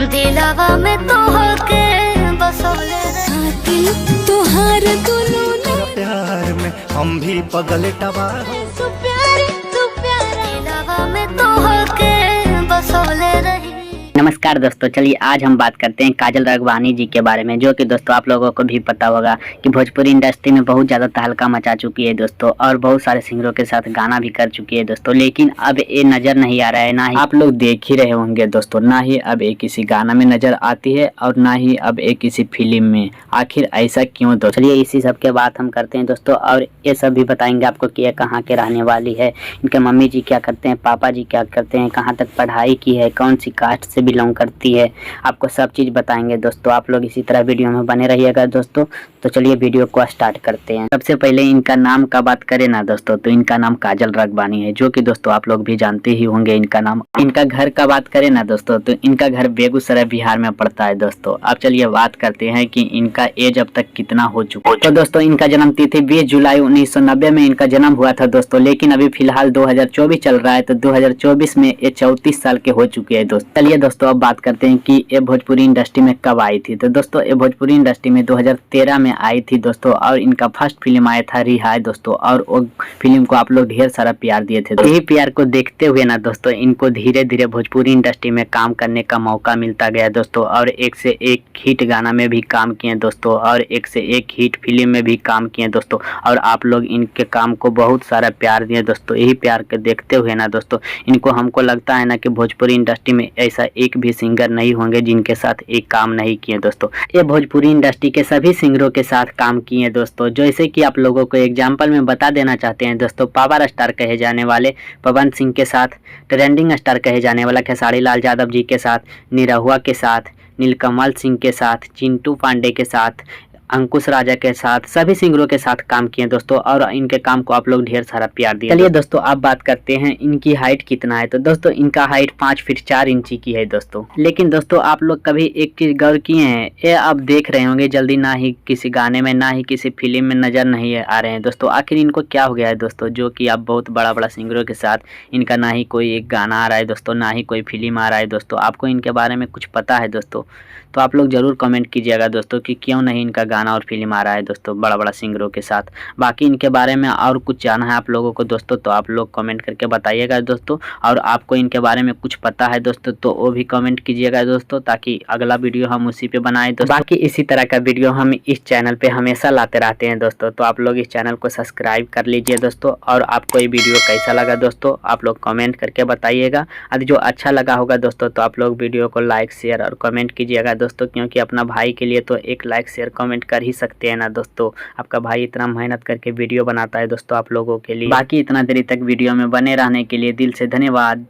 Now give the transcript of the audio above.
दिलवा में तो होके बसोले दिल तोहार दुनू प्यार में हम भी पगल टवा तू प्यारा दिलवा में तो होके बसोले रही। नमस्कार दोस्तों, चलिए आज हम बात करते हैं काजल राघवानी जी के बारे में, जो कि दोस्तों आप लोगों को भी पता होगा कि भोजपुरी इंडस्ट्री में बहुत ज़्यादा तहलका मचा चुकी है दोस्तों, और बहुत सारे सिंगरों के साथ गाना भी कर चुकी है दोस्तों। लेकिन अब ये नज़र नहीं आ रहा है, ना ही आप लोग देख ही रहे होंगे दोस्तों, ना ही अब ये किसी गाना में नज़र आती है और ना ही अब ये किसी फिल्म में। आखिर ऐसा क्यों दोस्तों? चलिए इसी सब के बात हम करते हैं दोस्तों, और ये सब भी बताएंगे आपको कि ये कहाँ के रहने वाली है, इनके मम्मी जी क्या करते हैं, पापा जी क्या करते हैं, कहाँ तक पढ़ाई की है, कौन सी कास्ट से बिलोंग करती है, आपको सब चीज़ बताएंगे दोस्तों। आप लोग इसी तरह वीडियो में बने रहिएगा दोस्तों। तो चलिए वीडियो को स्टार्ट करते हैं। सबसे पहले इनका नाम का बात करें ना दोस्तों, तो इनका नाम काजल राघवानी है, जो कि दोस्तों आप लोग भी जानते ही होंगे इनका नाम। इनका घर का बात करें ना दोस्तों, तो इनका घर बेगूसराय बिहार में पड़ता है दोस्तों। अब चलिए बात करते हैं कि इनका एज अब तक कितना हो चुका है। तो दोस्तों इनका जन्म तिथि 20 जुलाई 1990 में इनका जन्म हुआ था दोस्तों, लेकिन अभी फिलहाल 2024 चल रहा है, तो 2024 में ये 34 साल के हो चुके हैं दोस्तों। चलिए दोस्तों अब बात करते हैं कि ये भोजपुरी इंडस्ट्री में कब आई थी। तो दोस्तों ये भोजपुरी इंडस्ट्री में 2013 में आई थी दोस्तों, और इनका फर्स्ट फिल्म आया था रिहाई दोस्तों, और वो फिल्म को आप लोग ढेर सारा प्यार दिए थे। यही प्यार को देखते हुए ना दोस्तों इनको धीरे धीरे भोजपुरी इंडस्ट्री में काम करने का मौका मिलता गया दोस्तों, और एक से एक हिट गाना में भी काम किए दोस्तों, और एक से एक हिट फिल्म में भी काम किए दोस्तों, और आप लोग इनके काम को बहुत सारा प्यार दिए दोस्तों। यही प्यार को देखते हुए ना दोस्तों इनको, हमको लगता है ना कि भोजपुरी इंडस्ट्री में ऐसा एक भी सिंगर नहीं होंगे जिनके साथ एक काम नहीं किए दोस्तों। ये भोजपुरी इंडस्ट्री के सभी सिंगरों के साथ काम किए दोस्तों, जैसे कि आप लोगों को एग्जांपल में बता देना चाहते हैं दोस्तों। पावर स्टार कहे जाने वाले पवन सिंह के साथ, ट्रेंडिंग स्टार कहे जाने वाला खेसारी लाल यादव जी के साथ, निरहुआ के साथ, नीलकमल सिंह के साथ, चिंटू पांडे के साथ, अंकुश राजा के साथ, सभी सिंगरों के साथ काम किए दोस्तों, और इनके काम को आप लोग ढेर सारा प्यार दिए। चलिए दोस्तों अब बात करते हैं इनकी हाइट कितना है। तो दोस्तों इनका हाइट 5 फीट 4 इंची की है दोस्तों। लेकिन दोस्तों आप लोग कभी एक चीज गौर किए हैं, ये आप देख रहे होंगे जल्दी ना ही किसी गाने में ना ही किसी फिल्म में नजर नहीं आ रहे हैं दोस्तों। आखिर इनको क्या हो गया है दोस्तों, जो कि आप बहुत बड़ा बड़ा सिंगरों के साथ इनका ना ही कोई एक गाना आ रहा है दोस्तों, ना ही कोई फिल्म आ रहा है दोस्तों। आपको इनके बारे में कुछ पता है दोस्तों, तो आप लोग जरूर कमेंट कीजिएगा दोस्तों कि क्यों नहीं इनका गाना और फिल्म आ रहा है दोस्तों बड़ा बड़ा सिंगरों के साथ। बाकी इनके बारे में और कुछ जानना है आप लोगों को दोस्तों, तो आप लोग कमेंट करके बताइएगा दोस्तों, और आपको इनके बारे में कुछ पता है दोस्तों तो वो भी कमेंट कीजिएगा दोस्तों, ताकि अगला वीडियो हम उसी पे बनाएं दोस्तों। बाकी इसी तरह का वीडियो हम इस चैनल पे हमेशा लाते रहते हैं दोस्तों, तो आप लोग इस चैनल को सब्सक्राइब कर लीजिए दोस्तों। और आपको ये वीडियो कैसा लगा दोस्तों आप लोग कमेंट करके बताइएगा, और जो अच्छा लगा होगा दोस्तों तो आप लोग वीडियो को लाइक शेयर और कमेंट कीजिएगा दोस्तों, क्योंकि अपना भाई के लिए तो एक लाइक शेयर कमेंट कर ही सकते हैं ना दोस्तों। आपका भाई इतना मेहनत करके वीडियो बनाता है दोस्तों आप लोगों के लिए। बाकी इतना देरी तक वीडियो में बने रहने के लिए दिल से धन्यवाद।